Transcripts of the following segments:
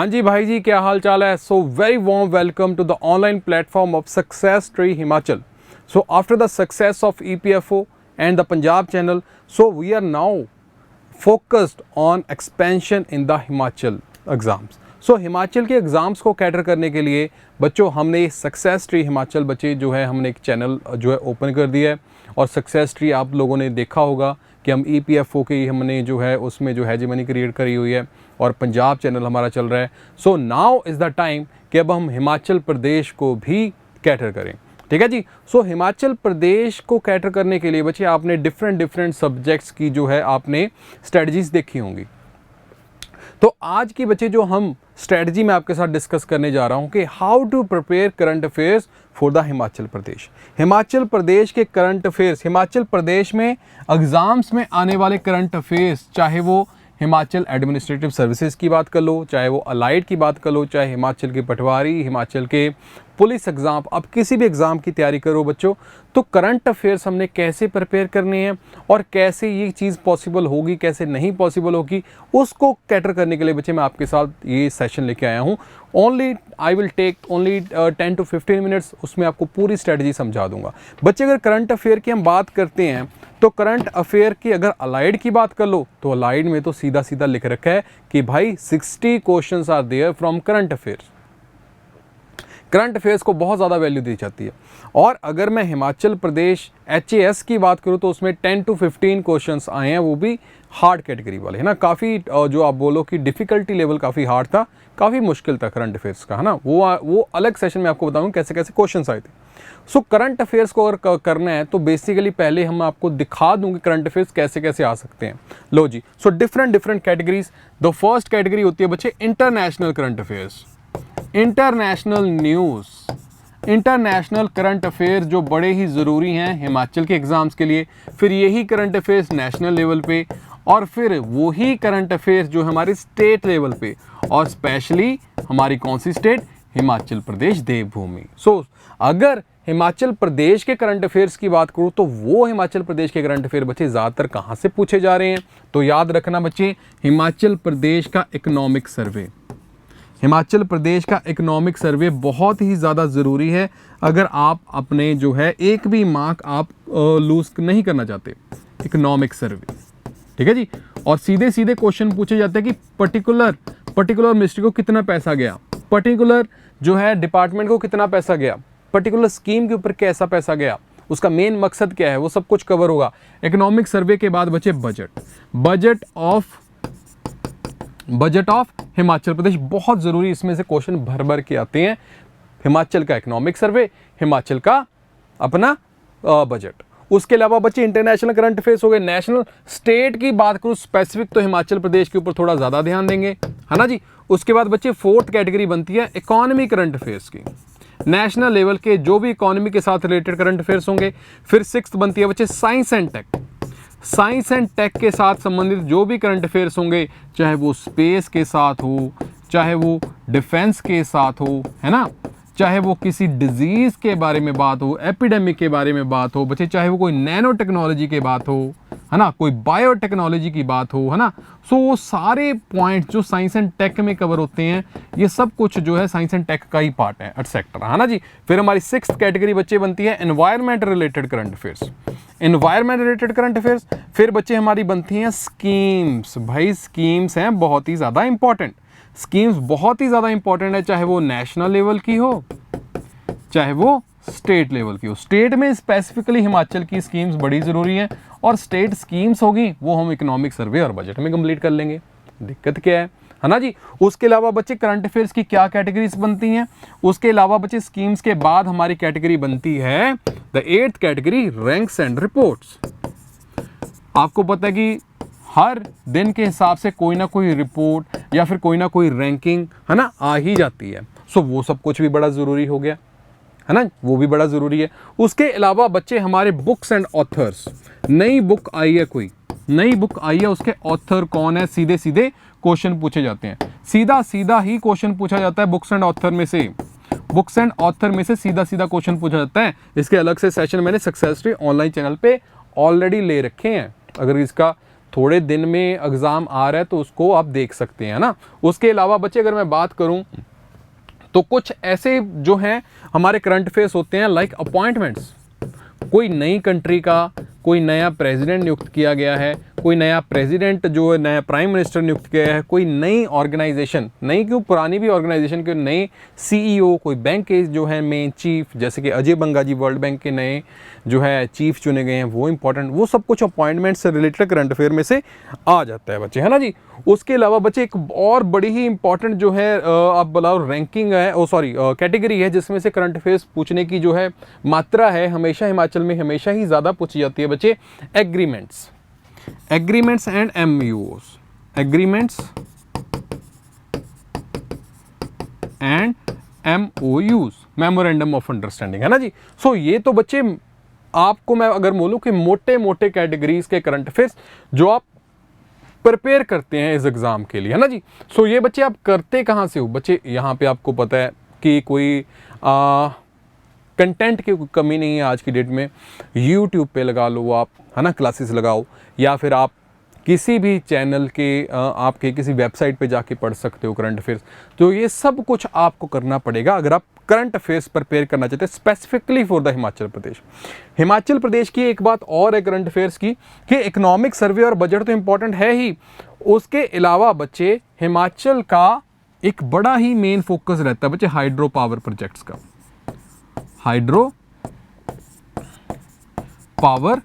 हाँ जी भाई जी, क्या हाल चाल है। So very warm welcome to the online platform of success tree Himachal. So after the success of EPFO and the Punjab channel, so we are now focused on expansion in the Himachal exams. So Himachal के exams को cater करने के लिए बच्चों हमने success tree Himachal बच्चे जो है हमने एक चैनल जो है ओपन कर दिया है. और सक्सेस ट्री आप लोगों ने देखा होगा कि हम EPFO की हमने जो है उसमें जो हेजेमनी क्रिएट करी हुई है और पंजाब चैनल हमारा चल रहा है. So now is the time कि अब हम हिमाचल प्रदेश को भी कैटर करें. ठीक है जी. सो हिमाचल प्रदेश को कैटर करने के लिए बच्चे आपने डिफरेंट सब्जेक्ट्स की जो है आपने स्ट्रेटजीज देखी होंगी. तो आज की बच्चे जो हम स्ट्रेटजी में आपके साथ डिस्कस करने जा रहा हूं कि how to prepare current affairs for the Himachal Pradesh. Himachal Pradesh के करंट अफेयर्स, हिमाचल प्रदेश में एग्जाम्स में आने वाले करंट अफेयर्स, चाहे वो हिमाचल एडमिनिस्ट्रेटिव सर्विसेज की बात कर लो, चाहे वो अलाइड की बात कर लो, चाहे हिमाचल के पटवारी, हिमाचल के पुलिस एग्ज़ाम, आप किसी भी एग्ज़ाम की तैयारी करो बच्चों, तो करंट अफेयर्स हमने कैसे प्रिपेयर करने हैं और कैसे ये चीज़ पॉसिबल होगी, कैसे नहीं पॉसिबल होगी, उसको कैटर करने के लिए बच्चे मैं आपके साथ ये सेशन लेके आया हूँ. Only I will take only 10 to 15 minutes, उसमें आपको पूरी स्ट्रेटजी समझा दूंगा. बच्चे अगर करंट अफेयर की हम बात करते हैं तो करंट अफेयर की अगर अलाइड की बात कर लो तो अलाइड में तो सीधा सीधा लिख रखा है कि भाई 60 questions are there from current affairs. Current affairs को बहुत ज़्यादा वैल्यू दी जाती है. और अगर मैं हिमाचल प्रदेश HAS की बात करूँ तो उसमें 10 to 15 क्वेश्चंस आए हैं, वो भी हार्ड कैटेगरी वाले, है ना. काफ़ी जो आप बोलो कि डिफ़िकल्टी लेवल काफ़ी हार्ड था, काफ़ी मुश्किल था करंट अफेयर्स का, है ना. वो अलग सेशन में आपको बताऊँ कैसे कैसे क्वेश्चंस आए थे. सो करंट अफेयर्स को अगर करना है तो बेसिकली पहले हम आपको दिखा दूंगे करंट अफेयर्स कैसे कैसे आ सकते हैं. लो जी. So different categories. The first category होती है बच्चे international current affairs, international news, international current affairs जो बड़े ही ज़रूरी हैं हिमाचल के एग्ज़ाम्स के लिए. फिर यही करंट अफेयर्स नेशनल लेवल पे, और फिर वही करंट अफेयर्स जो हमारे स्टेट लेवल पे, और स्पेशली हमारी कौन सी स्टेट, हिमाचल प्रदेश देवभूमि. सो अगर हिमाचल प्रदेश के करंट अफेयर्स की बात करूँ तो वो हिमाचल प्रदेश के करंट अफेयर बच्चे ज़्यादातर कहाँ से पूछे जा रहे हैं, तो याद रखना बच्चे, हिमाचल प्रदेश का इकोनॉमिक सर्वे, हिमाचल प्रदेश का इकोनॉमिक सर्वे बहुत ही ज़्यादा ज़रूरी है अगर आप अपने जो है एक भी मार्क आप लूज़ नहीं करना चाहते. इकोनॉमिक सर्वे, ठीक है जी. और सीधे सीधे क्वेश्चन पूछे जाते हैं कि पर्टिकुलर मिनिस्ट्री को कितना पैसा गया, पर्टिकुलर जो है डिपार्टमेंट को कितना पैसा गया, पर्टिकुलर स्कीम के ऊपर कैसा पैसा गया, उसका मेन मकसद क्या है, वो सब कुछ कवर होगा. इकोनॉमिक सर्वे के बाद बचे बजट ऑफ हिमाचल प्रदेश, बहुत ज़रूरी, इसमें से क्वेश्चन भर के आते हैं. हिमाचल का इकोनॉमिक सर्वे, हिमाचल का अपना बजट. उसके अलावा बच्चे इंटरनेशनल करंट अफेयर्स हो गए. नेशनल, स्टेट की बात करूँ स्पेसिफिक तो हिमाचल प्रदेश के ऊपर थोड़ा ज़्यादा ध्यान देंगे, है ना जी. उसके बाद बच्चे फोर्थ कैटेगरी बनती है इकोनॉमी करंट अफेयर्स की, नेशनल लेवल के जो भी इकोनॉमी के साथ रिलेटेड करंट अफेयर्स होंगे. फिर सिक्स्थ बनती है बच्चे science and tech, science and tech के साथ संबंधित जो भी करंट अफेयर्स होंगे, चाहे वो स्पेस के साथ हो, चाहे वो डिफेंस के साथ हो, है ना, चाहे वो किसी डिजीज़ के बारे में बात हो, एपिडेमिक के बारे में बात हो बच्चे, चाहे वो कोई नैनो टेक्नोलॉजी की बात हो, है ना, कोई बायोटेक्नोलॉजी की बात हो, है ना. सो वो सारे पॉइंट्स जो साइंस एंड टेक में कवर होते हैं, ये सब कुछ जो है साइंस एंड टेक का ही पार्ट है एटसेट्रा, है ना जी. फिर हमारी सिक्स्थ कैटेगरी बच्चे बनती है environment related current affairs, environment related current affairs. फिर बच्चे हमारी बनती हैं स्कीम्स. भाई स्कीम्स हैं बहुत ही ज़्यादा इंपॉर्टेंट, स्कीम्स बहुत ही ज़्यादा इंपॉर्टेंट है, चाहे वो नेशनल लेवल की हो, चाहे वो स्टेट लेवल की हो. स्टेट में स्पेसिफिकली हिमाचल की स्कीम्स बड़ी ज़रूरी हैं, और स्टेट स्कीम्स होगी वो हम इकोनॉमिक सर्वे और बजट में कंप्लीट कर लेंगे. दिक्कत क्या है ना जी. उसके अलावा बच्चे करंट अफेयर्स की क्या कैटेगरीज बनती हैं, उसके अलावा बच्चे स्कीम्स के बाद हमारी कैटेगरी बनती है the 8th category ranks and reports. आपको पता है कि हर दिन के हिसाब से कोई ना कोई रिपोर्ट या फिर कोई ना कोई रैंकिंग, है ना, आ ही जाती है. सो वो सब कुछ भी बड़ा ज़रूरी हो गया, है ना, वो भी बड़ा ज़रूरी है. उसके अलावा बच्चे हमारे बुक्स एंड ऑथर्स, नई बुक आई है, कोई नई बुक आई है, उसके ऑथर कौन है, सीधे सीधे क्वेश्चन पूछे जाते हैं. सीधा ही क्वेश्चन पूछा जाता है बुक्स एंड ऑथर में से, बुक्स एंड ऑथर में से सीधा क्वेश्चन पूछा जाता है. इसके अलग से सेशन मैंने सक्सेस ट्री ऑनलाइन चैनल पे ऑलरेडी ले रखे हैं. अगर इसका थोड़े दिन में एग्ज़ाम आ रहा है तो उसको आप देख सकते हैं ना। उसके अलावा बच्चे अगर मैं बात करूं तो कुछ ऐसे जो हैं हमारे करंट अफेयर्स होते हैं लाइक अपॉइंटमेंट्स। कोई नई कंट्री का कोई नया प्रेसिडेंट नियुक्त किया गया है, कोई नया प्रेसिडेंट जो है नया प्राइम मिनिस्टर नियुक्त किया है, कोई नई ऑर्गेनाइजेशन, नई क्यों पुरानी भी ऑर्गेनाइजेशन के नए सीईओ, कोई बैंक के जो है मेन चीफ, जैसे कि अजय बंगा जी वर्ल्ड बैंक के नए जो है चीफ चुने गए हैं, वो इंपॉर्टेंट, वो सब कुछ अपॉइंटमेंट से रिलेटेड करंट अफेयर में से आ जाता है बच्चे, है ना जी। उसके अलावा बच्चे एक और बड़ी ही इंपॉर्टेंट जो है आप बुलाओ रैंकिंग है, ओ सॉरी कैटेगरी है, जिसमें से करंट अफेयर्स पूछने की जो है मात्रा है हमेशा हिमाचल में हमेशा ही ज़्यादा पूछी जाती है बच्चे, agreements, agreements and MoUs, agreements and MoUs, memorandum of understanding, है ना जी। सो ये तो बच्चे आपको मैं अगर बोलूं कि मोटे मोटे कैटेगरीज के करंट अफेयर्स जो आप प्रिपेयर करते हैं इस एग्जाम के लिए, है ना जी। सो ये बच्चे आप करते कहाँ से हो बच्चे, यहाँ पे आपको पता है कि कोई कंटेंट की कमी नहीं है आज की डेट में। यूट्यूब पे लगा लो आप, है ना, क्लासेस लगाओ, या फिर आप किसी भी चैनल के आपके किसी वेबसाइट पे जाके पढ़ सकते हो करंट अफेयर्स। तो ये सब कुछ आपको करना पड़ेगा अगर आप करंट अफेयर्स प्रिपेयर करना चाहते हैं specifically for the Himachal Pradesh. Himachal प्रदेश की एक बात और है करंट अफेयर्स की कि इकोनॉमिक सर्वे और बजट तो इंपॉर्टेंट है ही, उसके अलावा बच्चे हिमाचल का एक बड़ा ही मेन फोकस रहता है बच्चे हाइड्रो पावर प्रोजेक्ट्स का। Hydro power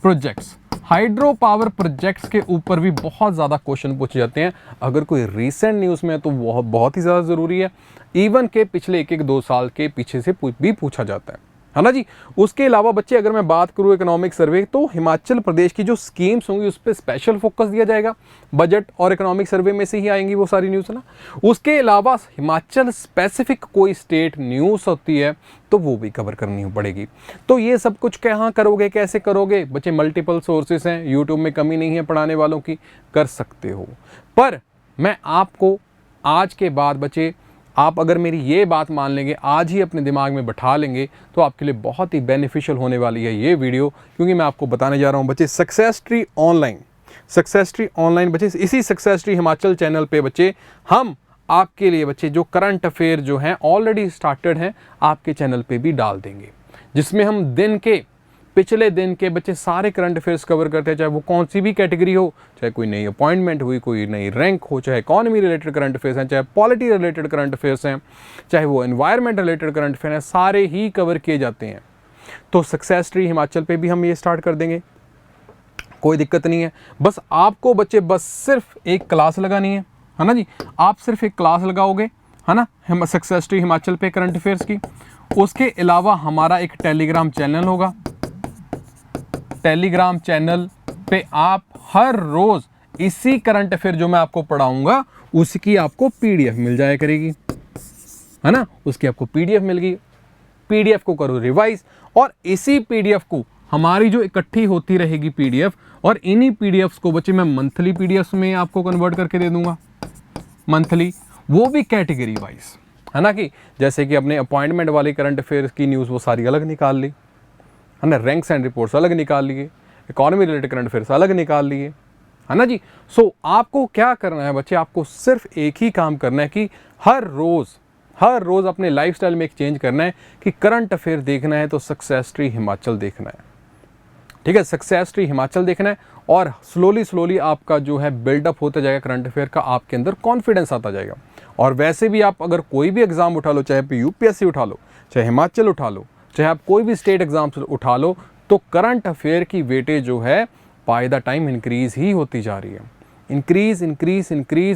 projects, hydro power projects के ऊपर भी बहुत ज़्यादा क्वेश्चन पूछे जाते हैं। अगर कोई रीसेंट न्यूज़ में है तो वह बहुत ही ज़्यादा ज़रूरी है, इवन के पिछले 1-2 साल के पीछे से भी पूछा जाता है ना जी। उसके अलावा बच्चे अगर मैं बात करूँ इकोनॉमिक सर्वे, तो हिमाचल प्रदेश की जो स्कीम्स होंगी उस पर स्पेशल फोकस दिया जाएगा, बजट और इकोनॉमिक सर्वे में से ही आएंगी वो सारी न्यूज़, है ना। उसके अलावा हिमाचल स्पेसिफिक कोई स्टेट न्यूज़ होती है तो वो भी कवर करनी पड़ेगी। तो ये सब कुछ कहाँ करोगे, कैसे करोगे बच्चे, मल्टीपल सोर्सेस हैं, यूट्यूब में कमी नहीं है पढ़ाने वालों की, कर सकते हो। पर मैं आपको आज के बाद बच्चे, आप अगर मेरी ये बात मान लेंगे, आज ही अपने दिमाग में बैठा लेंगे, तो आपके लिए बहुत ही बेनिफिशियल होने वाली है ये वीडियो, क्योंकि मैं आपको बताने जा रहा हूँ बच्चे success tree online, success tree online बच्चे, इसी सक्सेस ट्री हिमाचल चैनल पे बच्चे हम आपके लिए बच्चे जो करंट अफेयर जो हैं ऑलरेडी स्टार्टेड हैं आपके चैनल पे भी डाल देंगे, जिसमें हम दिन के पिछले दिन के बच्चे सारे करंट अफेयर्स कवर करते हैं, चाहे वो कौन सी भी कैटेगरी हो, चाहे कोई नई अपॉइंटमेंट हुई, कोई नई रैंक हो, चाहे इकॉनमी रिलेटेड करंट अफेयर्स हैं, चाहे पॉलिटी रिलेटेड करंट अफेयर्स हैं, चाहे वो एनवायरनमेंट रिलेटेड करंट अफेयर हैं, सारे ही कवर किए जाते हैं। तो सक्सेस ट्री हिमाचल पे भी हम ये स्टार्ट कर देंगे, कोई दिक्कत नहीं है। बस आपको बच्चे बस सिर्फ एक क्लास लगानी है ना जी, आप सिर्फ एक क्लास लगाओगे, है ना, हम सक्सेस ट्री हिमाचल पे करंट अफेयर्स की। उसके अलावा हमारा एक टेलीग्राम चैनल होगा, टेलीग्राम चैनल पे आप हर रोज इसी करंट अफेयर जो मैं आपको पढ़ाऊंगा उसकी आपको पीडीएफ मिल जाया करेगी, है ना, उसकी आपको पीडीएफ मिल गई, पीडीएफ को करो रिवाइज, और इसी पीडीएफ को हमारी जो इकट्ठी होती रहेगी पीडीएफ, और इन्हीं पीडीएफ्स को बच्चे मैं मंथली पीडीएफ्स में आपको कन्वर्ट करके दे दूंगा, मंथली, वो भी कैटेगरी वाइज, है ना, कि जैसे कि अपने अपॉइंटमेंट वाली करंट अफेयर्स की न्यूज़ वो सारी अलग निकाल ली, है ना, रैंक्स एंड रिपोर्ट्स अलग निकाल लिए, इकोनॉमी रिलेटेड करंट अफेयर्स अलग निकाल लिए, है ना जी। सो आपको क्या करना है बच्चे, आपको सिर्फ एक ही काम करना है कि हर रोज़ अपने लाइफस्टाइल में एक चेंज करना है कि करंट अफेयर देखना है तो सक्सेस ट्री हिमाचल देखना है, ठीक है, सक्सेस ट्री हिमाचल देखना है, और स्लोली आपका जो है बिल्डअप होता जाएगा करंट अफेयर का, आपके अंदर कॉन्फिडेंस आता जाएगा। और वैसे भी आप अगर कोई भी एग्जाम उठा लो, चाहे यूपीएससी उठा लो, चाहे हिमाचल उठा लो, चाहे आप कोई भी स्टेट एग्जाम्स उठा लो, तो करंट अफेयर की वेटेज जो है बाय द टाइम इंक्रीज ही होती जा रही है, increase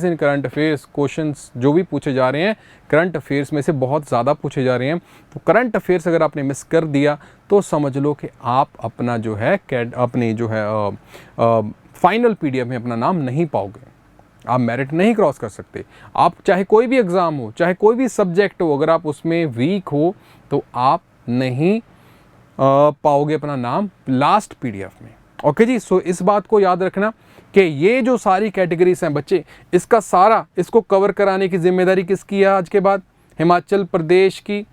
in current affairs. Questions जो भी पूछे जा रहे हैं करंट अफेयर्स में से बहुत ज़्यादा पूछे जा रहे हैं। तो करंट अफेयर्स अगर आपने मिस कर दिया तो समझ लो कि आप अपना जो है अपने जो है फाइनल पीडीएफ में अपना नाम नहीं पाओगे, आप मेरिट नहीं क्रॉस कर सकते। आप चाहे कोई भी एग्ज़ाम हो, चाहे कोई भी सब्जेक्ट हो, अगर आप उसमें वीक हो तो आप नहीं पाओगे अपना नाम लास्ट पीडीएफ में। ओके जी, सो इस बात को याद रखना कि ये जो सारी कैटेगरीज हैं बच्चे, इसका सारा इसको कवर कराने की जिम्मेदारी किसकी है आज के बाद, हिमाचल प्रदेश की,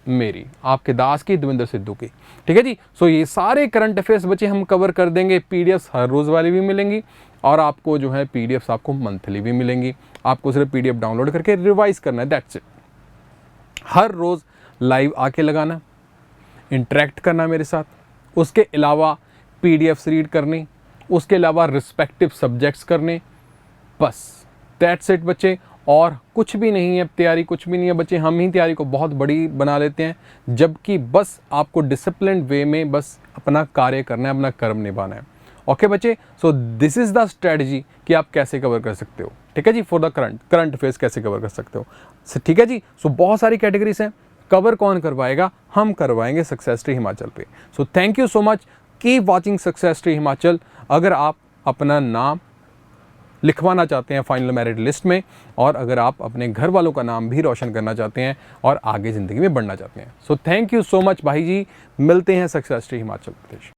मेरी, आपके दास की, दविंदर सिद्धू की। ठीक है जी। सो ये सारे करंट अफेयर्स बच्चे हम कवर कर देंगे। पीडीएफ्स हर रोज़ वाली भी मिलेंगी और आपको जो है पीडीएफ्स आपको मंथली भी मिलेंगी। आपको सिर्फ पीडीएफ डाउनलोड करके रिवाइज करना है, दैट्स इट। हर रोज़ लाइव आके लगाना, इंटरेक्ट करना मेरे साथ, उसके अलावा पीडीएफ्स रीड करनी, उसके अलावा रिस्पेक्टिव सब्जेक्ट्स करने, बस दैट्स इट बच्चे। और कुछ भी नहीं है, तैयारी कुछ भी नहीं है बच्चे। हम ही तैयारी को बहुत बड़ी बना लेते हैं, जबकि बस आपको डिसिप्लिन वे में बस अपना कार्य करना है, अपना कर्म निभाना है। ओके बच्चे, so this is the strategy कि आप कैसे कवर कर सकते हो। ठीक है जी, फॉर द करंट अफेयर्स कैसे कवर कर सकते हो। ठीक है जी। सो बहुत सारी कैटेगरीज हैं, कवर कौन करवाएगा, हम करवाएंगे सक्सेस ट्री हिमाचल पे। So thank you so much, keep watching success tree Himachal. अगर आप अपना नाम लिखवाना चाहते हैं फाइनल मेरिट लिस्ट में, और अगर आप अपने घर वालों का नाम भी रोशन करना चाहते हैं और आगे ज़िंदगी में बढ़ना चाहते हैं। So thank you so much भाई जी, मिलते हैं सक्सेस ट्री हिमाचल प्रदेश।